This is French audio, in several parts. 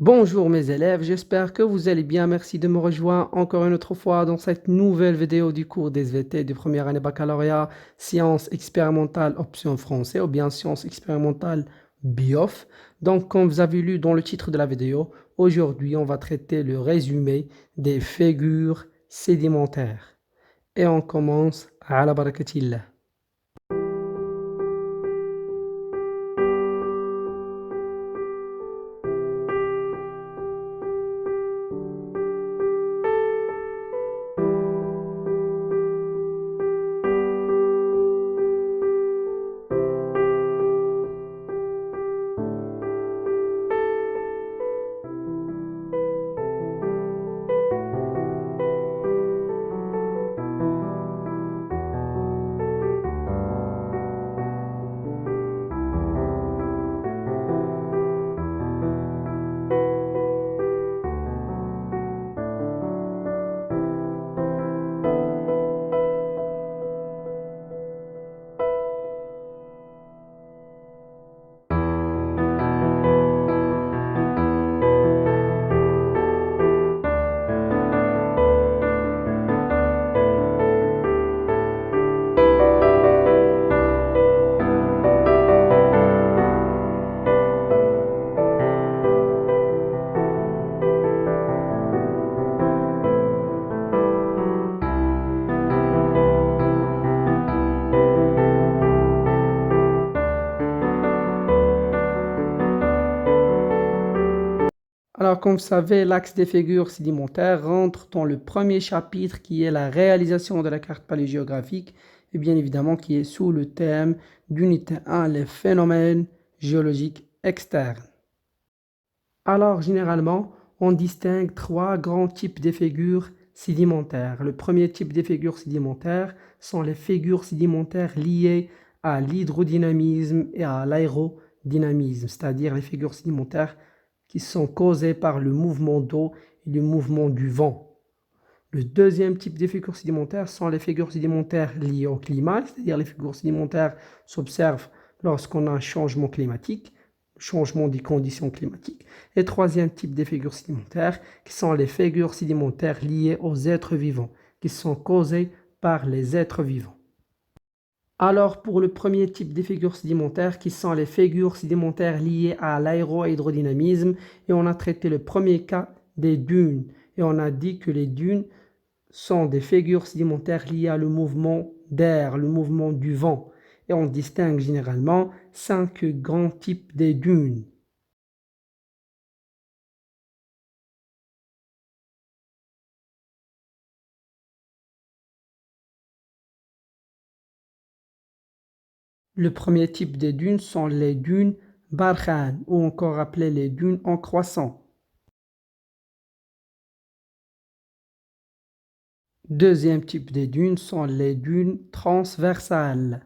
Bonjour mes élèves, j'espère que vous allez bien. Merci de me rejoindre encore une autre fois dans cette nouvelle vidéo du cours des SVT de première année baccalauréat sciences expérimentales option français ou bien sciences expérimentales BIOF. Donc comme vous avez lu dans le titre de la vidéo, aujourd'hui on va traiter le résumé des figures sédimentaires. Et on commence à la barakatillah. Alors, comme vous savez, l'axe des figures sédimentaires rentre dans le premier chapitre qui est la réalisation de la carte paléogéographique et bien évidemment qui est sous le thème d'unité 1, les phénomènes géologiques externes. Alors, généralement, on distingue trois grands types de figures sédimentaires. Le premier type de figures sédimentaires sont les figures sédimentaires liées à l'hydrodynamisme et à l'aérodynamisme, c'est-à-dire les figures sédimentaires qui sont causées par le mouvement d'eau et le mouvement du vent. Le deuxième type de figures sédimentaires sont les figures sédimentaires liées au climat, c'est-à-dire les figures sédimentaires s'observent lorsqu'on a un changement climatique, changement des conditions climatiques. Et troisième type de figures sédimentaires qui sont les figures sédimentaires liées aux êtres vivants, qui sont causées par les êtres vivants. Alors, pour le premier type de figures sédimentaires, qui sont les figures sédimentaires liées à l'aéro-hydrodynamisme, et on a traité le premier cas des dunes. Et on a dit que les dunes sont des figures sédimentaires liées à le mouvement d'air, le mouvement du vent. Et on distingue généralement 5 grands types de dunes. Le premier type de dunes sont les dunes barkhan, ou encore appelées les dunes en croissant. Deuxième type de dunes sont les dunes transversales.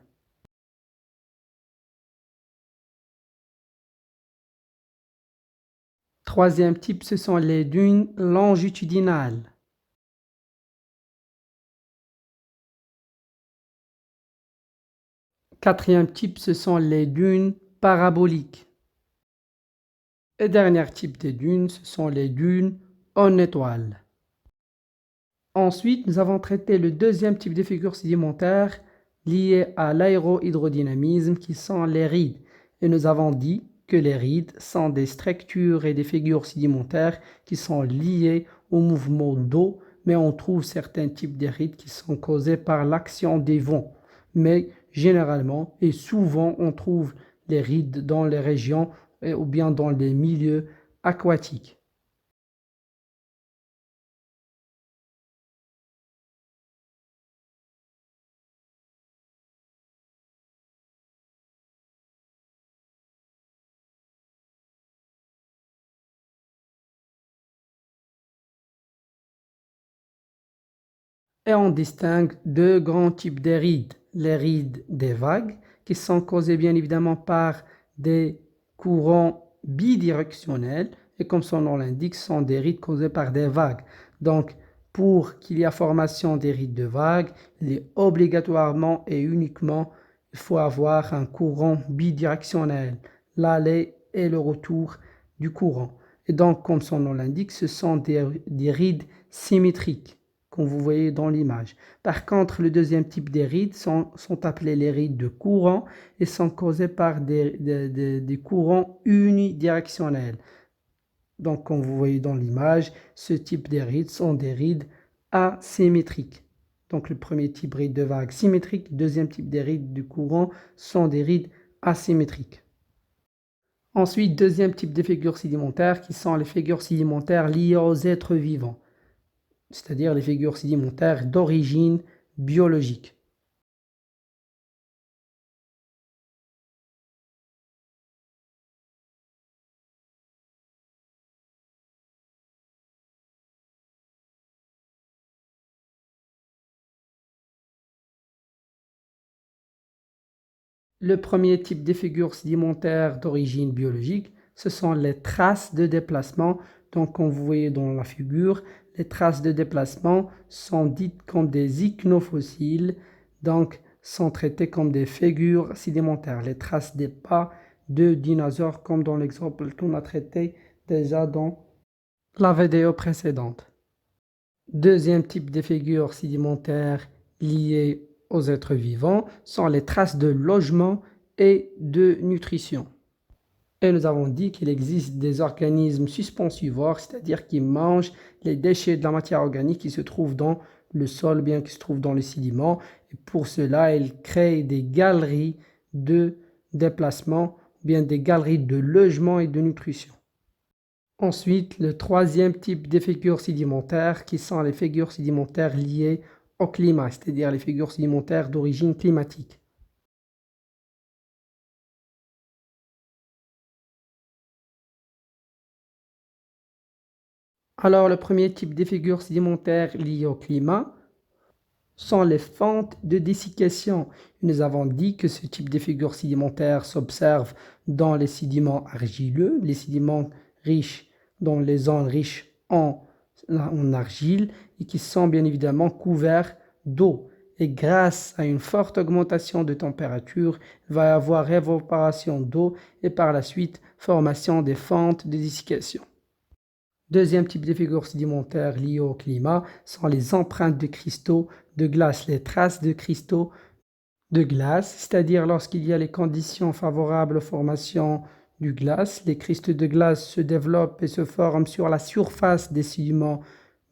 Troisième type, ce sont les dunes longitudinales. Quatrième type, ce sont les dunes paraboliques. Et dernier type de dunes, ce sont les dunes en étoile. Ensuite, nous avons traité le deuxième type de figures sédimentaires liées à l'aéro-hydrodynamisme qui sont les rides. Et nous avons dit que les rides sont des structures et des figures sédimentaires qui sont liées au mouvement d'eau, mais on trouve certains types de rides qui sont causés par l'action des vents. Mais généralement et souvent, on trouve les rides dans les régions ou bien dans les milieux aquatiques. Et on distingue deux grands types de rides. Les rides des vagues, qui sont causées bien évidemment par des courants bidirectionnels, et comme son nom l'indique, sont des rides causées par des vagues. Donc, pour qu'il y ait formation des rides de vagues, il est obligatoirement et uniquement, il faut avoir un courant bidirectionnel, l'aller et le retour du courant. Et donc, comme son nom l'indique, ce sont des rides symétriques, comme vous voyez dans l'image. Par contre, le deuxième type des rides sont appelés les rides de courant et sont causées par des courants unidirectionnels. Donc, comme vous voyez dans l'image, ce type de rides sont des rides asymétriques. Donc, le premier type ride de vague symétrique, deuxième type de rides du courant sont des rides asymétriques. Ensuite, deuxième type de figures sédimentaires qui sont les figures sédimentaires liées aux êtres vivants, c'est-à-dire les figures sédimentaires d'origine biologique. Le premier type de figures sédimentaires d'origine biologique, ce sont les traces de déplacement. Donc, comme vous voyez dans la figure, les traces de déplacement sont dites comme des ichnofossiles, donc sont traitées comme des figures sédimentaires. Les traces des pas de dinosaures, comme dans l'exemple qu'on a traité déjà dans la vidéo précédente. Deuxième type de figures sédimentaires liées aux êtres vivants sont les traces de logement et de nutrition. Et nous avons dit qu'il existe des organismes suspensivores, c'est-à-dire qui mangent les déchets de la matière organique qui se trouvent dans le sol, bien qui se trouvent dans les sédiments. Et pour cela, ils créent des galeries de déplacement, bien des galeries de logement et de nutrition. Ensuite, le troisième type de figures sédimentaires qui sont les figures sédimentaires liées au climat, c'est-à-dire les figures sédimentaires d'origine climatique. Alors, le premier type de figures sédimentaires liées au climat sont les fentes de dessiccation. Nous avons dit que ce type de figures sédimentaires s'observe dans les sédiments argileux, les sédiments riches dans les zones riches en argile et qui sont bien évidemment couverts d'eau. Et grâce à une forte augmentation de température, il va y avoir évaporation d'eau et par la suite formation des fentes de dessiccation. Deuxième type de figures sédimentaires liées au climat sont les empreintes de cristaux de glace, les traces de cristaux de glace, c'est-à-dire lorsqu'il y a les conditions favorables aux formations du glace, les cristaux de glace se développent et se forment sur la surface des sédiments,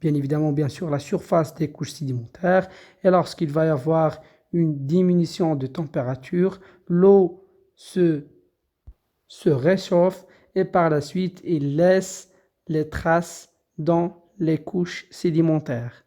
bien évidemment, bien sûr, la surface des couches sédimentaires. Et lorsqu'il va y avoir une diminution de température, l'eau se réchauffe et par la suite, il laisse les traces dans les couches sédimentaires.